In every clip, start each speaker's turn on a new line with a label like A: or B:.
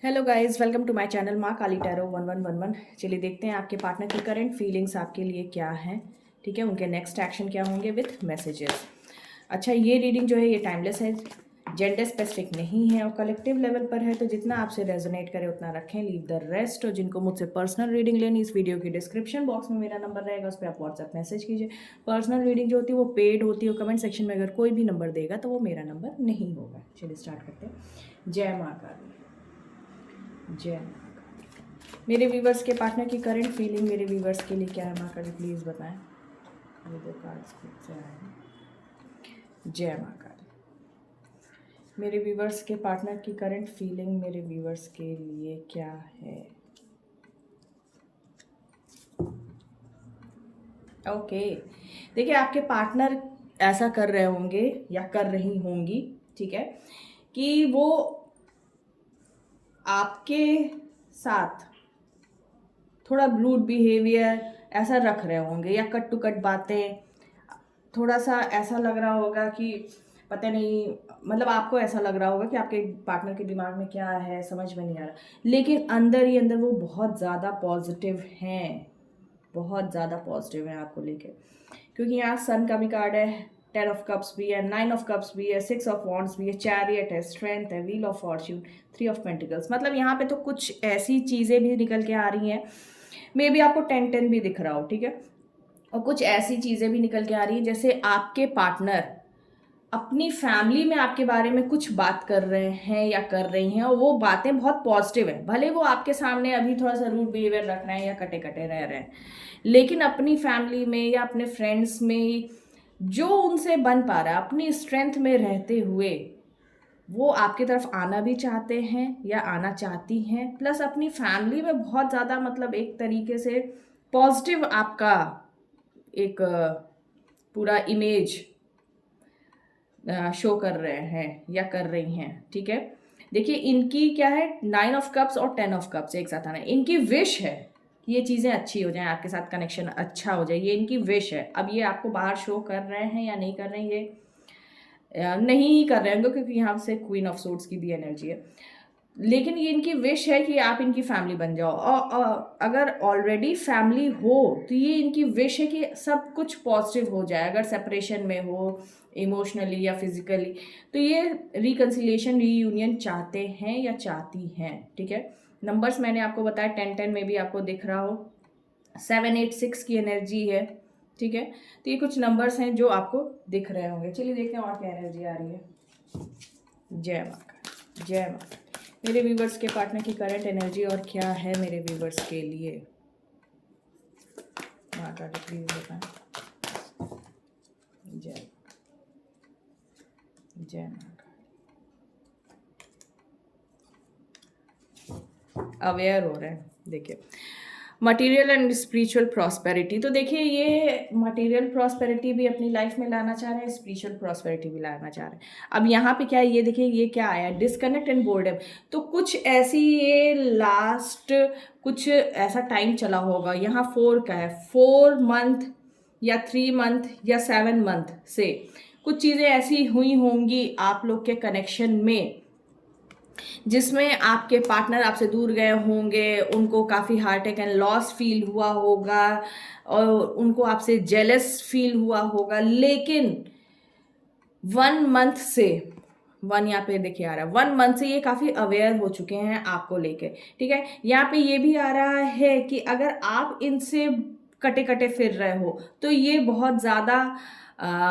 A: Hello guys, welcome to my channel Maa Kali tarot 1111। चलिए देखते हैं आपके पार्टनर की करंट फीलिंग्स आपके लिए क्या हैं। ठीक है, उनके नेक्स्ट एक्शन क्या होंगे विथ मैसेजेस। अच्छा, ये रीडिंग जो है ये टाइमलेस है, जेंडर स्पेसिफिक नहीं है और कलेक्टिव लेवल पर है, तो जितना आपसे रेजोनेट करे उतना रखें, लीव द रेस्ट। और जिनको मुझसे पर्सनल रीडिंग लेनी, इस वीडियो की डिस्क्रिप्शन बॉक्स में मेरा नंबर रहेगा, उस पर आप व्हाट्सएप मैसेज कीजिए। पर्सनल रीडिंग जो होती है वो पेड होती है, कमेंट सेक्शन में अगर कोई भी नंबर देगा तो वो मेरा नंबर नहीं होगा। चलिए स्टार्ट करते हैं। जय माँ काली, जय माँ काली। मेरे व्यूवर्स के पार्टनर की करंट फीलिंग मेरे व्यूवर्स के लिए क्या है माँ काली, प्लीज़ बताएं। ये दो कार्ड्स खुद से आए हैं। जय माँ काली। मेरे व्यूवर्स के पार्टनर की करंट फीलिंग मेरे व्यूवर्स के लिए क्या है। ओके, देखिए आपके पार्टनर ऐसा कर रहे होंगे या कर रही होंगी, ठीक है, कि वो आपके साथ थोड़ा ब्रूड बिहेवियर ऐसा रख रहे होंगे या कट टू कट बातें। थोड़ा सा ऐसा लग रहा होगा कि पता नहीं, मतलब आपको ऐसा लग रहा होगा कि आपके पार्टनर के दिमाग में क्या है समझ में नहीं आ रहा, लेकिन अंदर ही अंदर वो बहुत ज़्यादा पॉजिटिव हैं, बहुत ज़्यादा पॉजिटिव हैं आपको लेके। क्योंकि यहाँ सन का भी कार्ड है, 10 ऑफ कप्स भी है, 9 ऑफ कप्स भी है, 6 ऑफ वॉन्ड्स भी है, चैरियट है, स्ट्रेंथ है, wheel of Fortune, 3 of pentacles. मतलब यहाँ पे तो कुछ ऐसी चीज़ें भी निकल के आ रही हैं। मे बी आपको 10-10 भी दिख रहा हो, ठीक है, और कुछ ऐसी चीज़ें भी निकल के आ रही हैं जैसे आपके पार्टनर अपनी फैमिली में आपके बारे में कुछ बात कर रहे हैं या कर रही हैं, और वो बातें बहुत पॉजिटिव हैं। भले वो आपके सामने अभी थोड़ा सा रूड बिहेवियर रख रहे हैं या कटे कटे रह रहे हैं, लेकिन अपनी फैमिली में या अपने फ्रेंड्स में जो उनसे बन पा रहा है, अपनी स्ट्रेंथ में रहते हुए वो आपकी तरफ आना भी चाहते हैं या आना चाहती हैं। प्लस अपनी फैमिली में बहुत ज़्यादा, मतलब एक तरीके से पॉजिटिव आपका एक पूरा इमेज शो कर रहे हैं या कर रही हैं, ठीक है। देखिए इनकी क्या है, 9 ऑफ कप्स और 10 ऑफ कप्स एक साथ आना है। इनकी विश है कि ये चीज़ें अच्छी हो जाएं, आपके साथ कनेक्शन अच्छा हो जाए, ये इनकी विश है। अब ये आपको बाहर शो कर रहे हैं या नहीं कर रहे हैं, ये नहीं ही कर रहे होंगे, क्योंकि यहाँ से क्वीन ऑफ सोर्ड्स की भी एनर्जी है। लेकिन ये इनकी विश है कि आप इनकी फैमिली बन जाओ, और अगर ऑलरेडी फैमिली हो तो ये इनकी विश है कि सब कुछ पॉजिटिव हो जाए। अगर सेपरेशन में हो इमोशनली या फिजिकली, तो ये रिकन्सिलिएशन रीयूनियन चाहते हैं या चाहती हैं, ठीक है। नंबर्स मैंने आपको बताया, 10-10 में भी आपको दिख रहा हो, 7-8-6 की एनर्जी है, ठीक है। तो ये कुछ नंबर्स हैं जो आपको दिख रहे होंगे। चलिए देखते हैं और क्या एनर्जी आ रही है। जय माता, जय माता। मेरे व्यूवर्स के पार्टनर की करंट एनर्जी और क्या है मेरे व्यूवर्स के लिए, माता प्लीज बताएं। जय, जय माता। अवेयर हो रहे हैं। देखिए मटेरियल एंड स्पिरिचुअल प्रॉस्पेरिटी, तो देखिए ये मटेरियल प्रॉस्पेरिटी भी अपनी लाइफ में लाना चाह रहे हैं, स्पिरिचुअल प्रॉस्पेरिटी भी लाना चाह रहे हैं। अब यहाँ पे क्या है, ये देखिए ये क्या आया, डिस्कनेक्ट एंड बोर्डम। तो कुछ ऐसी ये लास्ट कुछ ऐसा टाइम चला होगा, यहाँ 4 का है, 4 मंथ या 3 मंथ या 7 मंथ से कुछ चीज़ें ऐसी हुई होंगी आप लोग के कनेक्शन में, जिसमें आपके पार्टनर आपसे दूर गए होंगे, उनको काफ़ी हार्ट एंड लॉस फील हुआ होगा और उनको आपसे जेलस फील हुआ होगा। लेकिन 1 मंथ से, 1 यहाँ पे देखिए आ रहा है, 1 मंथ से ये काफ़ी अवेयर हो चुके हैं आपको लेके, ठीक है। यहाँ पे ये भी आ रहा है कि अगर आप इनसे कटे कटे फिर रहे हो तो ये बहुत ज़्यादा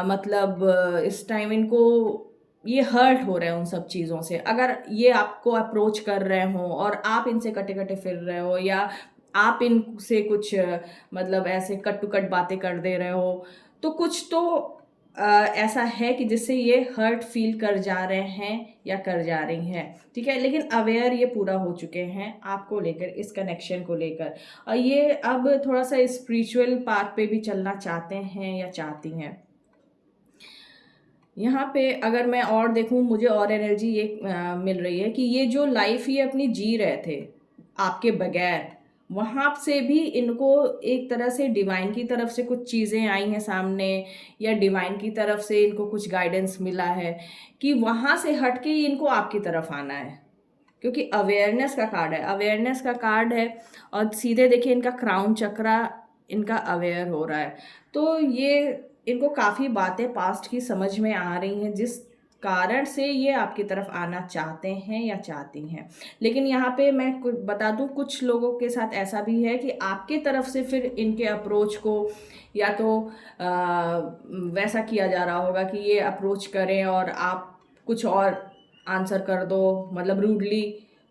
A: मतलब इस टाइम इनको ये हर्ट हो रहे हैं उन सब चीज़ों से। अगर ये आपको अप्रोच कर रहे हो और आप इनसे कटे कटे फिर रहे हो, या आप इनसे कुछ मतलब ऐसे कट टू कट बातें कर दे रहे हो, तो कुछ तो ऐसा है कि जिससे ये हर्ट फील कर जा रहे हैं या कर जा रही हैं, ठीक है। लेकिन अवेयर ये पूरा हो चुके हैं आपको लेकर, इस कनेक्शन को लेकर, और ये अब थोड़ा सा स्पिरिचुअल पाथ पे भी चलना चाहते हैं या चाहती हैं। यहाँ पे अगर मैं और देखूँ, मुझे और एनर्जी ये मिल रही है कि ये जो लाइफ ये अपनी जी रहे थे आपके बगैर, वहाँ से भी इनको एक तरह से डिवाइन की तरफ से कुछ चीज़ें आई हैं सामने, या डिवाइन की तरफ से इनको कुछ गाइडेंस मिला है कि वहाँ से हट के इनको आपकी तरफ आना है, क्योंकि अवेयरनेस का कार्ड है, अवेयरनेस का कार्ड है। और सीधे देखिए इनका क्राउन चक्रा इनका अवेयर हो रहा है। तो ये इनको काफ़ी बातें पास्ट की समझ में आ रही हैं, जिस कारण से ये आपकी तरफ आना चाहते हैं या चाहती हैं। लेकिन यहाँ पे मैं बता दूँ, कुछ लोगों के साथ ऐसा भी है कि आपके तरफ से फिर इनके अप्रोच को या तो वैसा किया जा रहा होगा कि ये अप्रोच करें और आप कुछ और आंसर कर दो, मतलब रूडली।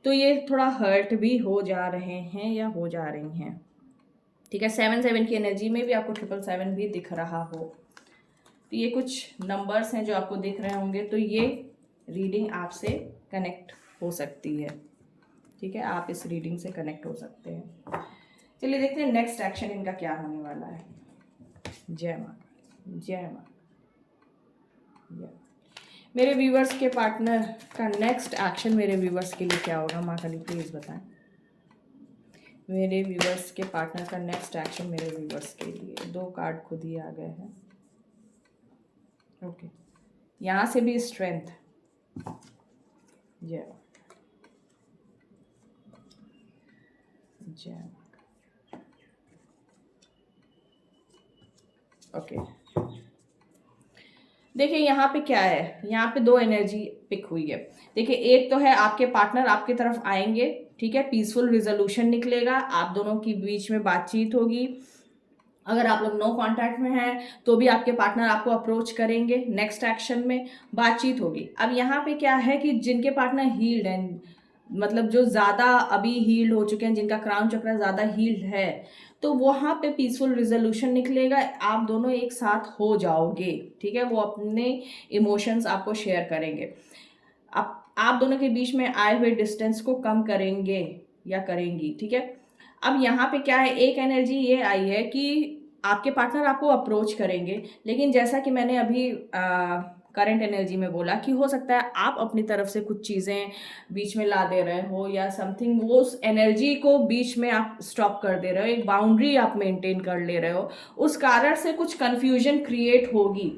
A: तो ये थोड़ा हर्ट भी हो जा रहे हैं या हो जा रही हैं। ठीक है, 7 की एनर्जी में भी आपको 777 भी दिख रहा हो। तो ये कुछ नंबर्स हैं जो आपको दिख रहे होंगे। तो ये रीडिंग आपसे कनेक्ट हो सकती है। ठीक है, आप इस रीडिंग से कनेक्ट हो सकते हैं। चलिए देखते हैं नेक्स्ट एक्शन इनका क्या होने वाला है। जय माँ, जय माँ। मेरे व्यूवर्स के पार्टनर का नेक्स्ट एक्शन मेरे व्यूवर्स के लिए क्या होगा, माँ काली प्लीज़ बताएं। मेरे व्यूवर्स के पार्टनर का नेक्स्ट एक्शन मेरे व्यूवर्स के लिए, 2 कार्ड खुद ही आ गए हैं। ओके, यहाँ से भी स्ट्रेंथ। जय जय। ओके, देखिए यहाँ पे क्या है, यहाँ पे 2 एनर्जी पिक हुई है। देखिए एक तो है आपके पार्टनर आपकी तरफ आएंगे, ठीक है, पीसफुल रिजोल्यूशन निकलेगा, आप दोनों के बीच में बातचीत होगी। अगर आप लोग नो कांटेक्ट में हैं तो भी आपके पार्टनर आपको अप्रोच करेंगे, नेक्स्ट एक्शन में बातचीत होगी। अब यहाँ पे क्या है कि जिनके पार्टनर हील्ड हैं, मतलब जो ज़्यादा अभी हील्ड हो चुके हैं, जिनका क्राउन चक्र ज़्यादा हील्ड है, तो वहाँ पे पीसफुल रिजोल्यूशन निकलेगा, आप दोनों एक साथ हो जाओगे। ठीक है, वो अपने इमोशंस आपको शेयर करेंगे, आप दोनों के बीच में आए हुए डिस्टेंस को कम करेंगे या करेंगी। ठीक है, अब यहाँ पे क्या है, एक एनर्जी ये आई है कि आपके पार्टनर आपको अप्रोच करेंगे, लेकिन जैसा कि मैंने अभी करंट एनर्जी में बोला कि हो सकता है आप अपनी तरफ से कुछ चीज़ें बीच में ला दे रहे हो या समथिंग, वो उस एनर्जी को बीच में आप स्टॉप कर दे रहे हो, एक बाउंड्री आप मेंटेन कर ले रहे हो, उस कारण से कुछ कन्फ्यूजन क्रिएट होगी,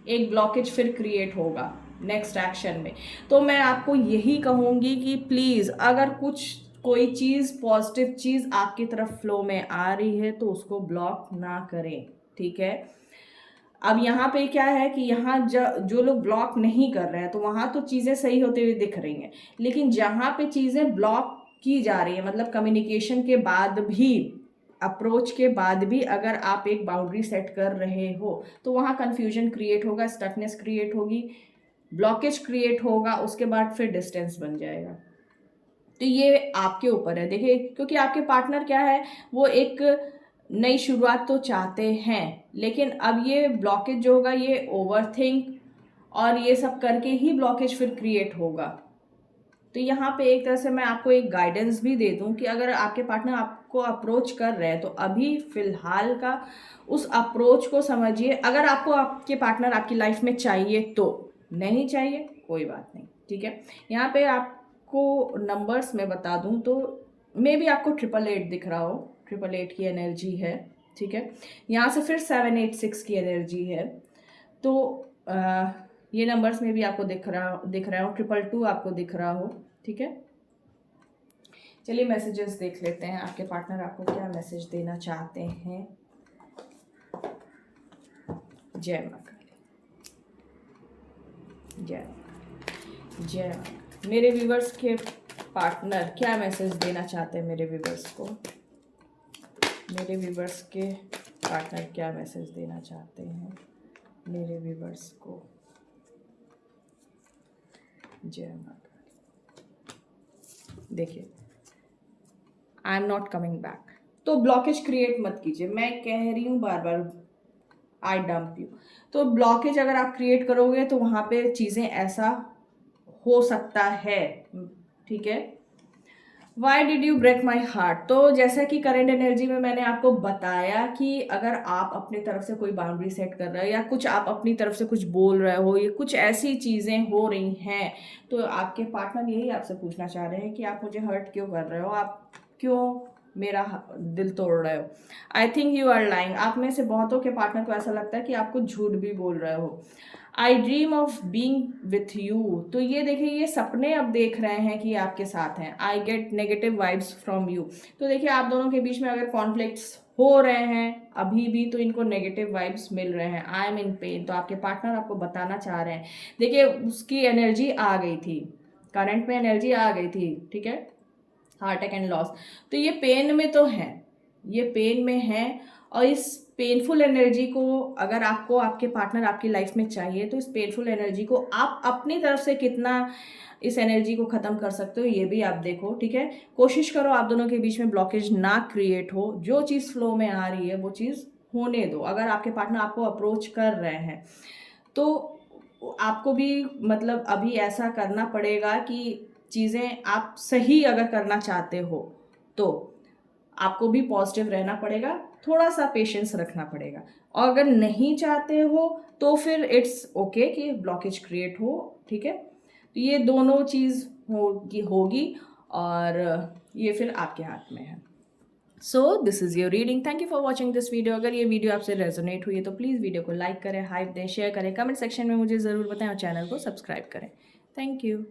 A: एक ब्लॉकेज फिर क्रिएट होगा नेक्स्ट एक्शन में। तो मैं आपको यही कहूँगी कि प्लीज़ अगर कोई चीज़ पॉजिटिव चीज़ आपकी तरफ फ्लो में आ रही है तो उसको ब्लॉक ना करें। ठीक है, अब यहाँ पे क्या है कि यहाँ जो लोग ब्लॉक नहीं कर रहे हैं तो वहाँ तो चीज़ें सही होते हुए दिख रही हैं, लेकिन जहाँ पे चीज़ें ब्लॉक की जा रही है, मतलब कम्युनिकेशन के बाद भी, अप्रोच के बाद भी अगर आप एक बाउंड्री सेट कर रहे हो तो वहाँ कन्फ्यूजन क्रिएट होगा, स्टकनेस क्रिएट होगी, ब्लॉकेज क्रिएट होगा, उसके बाद फिर डिस्टेंस बन जाएगा। तो ये आपके ऊपर है। देखिए क्योंकि आपके पार्टनर क्या है, वो एक नई शुरुआत तो चाहते हैं, लेकिन अब ये ब्लॉकेज जो होगा ये ओवरथिंक और ये सब करके ही ब्लॉकेज फिर क्रिएट होगा। तो यहाँ पे एक तरह से मैं आपको एक गाइडेंस भी दे दूँ कि अगर आपके पार्टनर आपको अप्रोच कर रहे हैं तो अभी फ़िलहाल का उस अप्रोच को समझिए। अगर आपको आपके पार्टनर आपकी लाइफ में चाहिए तो, नहीं चाहिए कोई बात नहीं। ठीक है, यहाँ पे आपको नंबर्स में बता दूँ तो मे बी आपको 888 दिख रहा हो, 888 की एनर्जी है। ठीक है, यहाँ से फिर 786 की एनर्जी है। तो ये नंबर्स में भी आपको दिख रहा हो, 222 आपको दिख रहा हो। ठीक है, चलिए मैसेजेस देख लेते हैं, आपके पार्टनर आपको क्या मैसेज देना चाहते हैं। जय माँ काली, जय जय। मेरे व्यूवर्स के पार्टनर क्या मैसेज देना चाहते हैं मेरे व्यूवर्स को, मेरे व्यूवर्स के पार्टनर क्या मैसेज देना चाहते हैं मेरे व्यूवर्स को। जय माता। देखिए, I am not coming back, तो ब्लॉकेज क्रिएट मत कीजिए। मैं कह रही हूँ बार बार, आई डम्प यू। तो ब्लॉकेज अगर आप क्रिएट करोगे तो वहाँ पे चीज़ें ऐसा हो सकता है। ठीक है, why did you break my heart, तो जैसा कि करंट एनर्जी में मैंने आपको बताया कि अगर आप अपनी तरफ से कोई बाउंड्री सेट कर रहे हो या कुछ आप अपनी तरफ से कुछ बोल रहे हो, ये कुछ ऐसी चीज़ें हो रही हैं, तो आपके पार्टनर यही आपसे पूछना चाह रहे हैं कि आप मुझे हर्ट क्यों कर रहे हो, आप क्यों मेरा दिल तोड़ रहे हो। I think you are lying, आप में से बहुतों के पार्टनर को ऐसा लगता है कि आप कुछ झूठ भी बोल रहे हो। आई dream of being with you, तो ये देखिए ये सपने अब देख रहे हैं कि आपके साथ हैं। I get negative vibes from you, तो देखिए आप दोनों के बीच में अगर कॉन्फ्लिक्ट्स हो रहे हैं अभी भी तो इनको नेगेटिव वाइब्स मिल रहे हैं। आई एम इन पेन, तो आपके पार्टनर आपको बताना चाह रहे हैं। देखिए उसकी एनर्जी आ गई थी, करंट में एनर्जी आ गई थी, ठीक है, हार्ट अटैक एंड लॉस, तो ये पेन में तो है, ये पेन में है। और इस पेनफुल एनर्जी को अगर आपको आपके पार्टनर आपकी लाइफ में चाहिए तो इस पेनफुल एनर्जी को आप अपनी तरफ से कितना इस एनर्जी को ख़त्म कर सकते हो ये भी आप देखो, ठीक है। कोशिश करो आप दोनों के बीच में ब्लॉकेज ना क्रिएट हो, जो चीज़ फ्लो में आ रही है वो चीज़ होने दो। अगर आपके पार्टनर आपको अप्रोच कर रहे हैं तो आपको भी मतलब अभी ऐसा करना पड़ेगा कि चीज़ें आप सही अगर करना चाहते हो तो आपको भी पॉजिटिव रहना पड़ेगा, थोड़ा सा पेशेंस रखना पड़ेगा। और अगर नहीं चाहते हो तो फिर इट्स ओके कि ब्लॉकेज क्रिएट हो, ठीक है। तो ये दोनों चीज़ होगी और ये फिर आपके हाथ में है। So this is your reading, thank you for watching this video. अगर ये वीडियो आपसे रेजोनेट हुई है तो प्लीज़ वीडियो को लाइक करें, हाइप दें, शेयर करें, कमेंट सेक्शन में मुझे ज़रूर बताएं और चैनल को सब्सक्राइब करें। Thank you.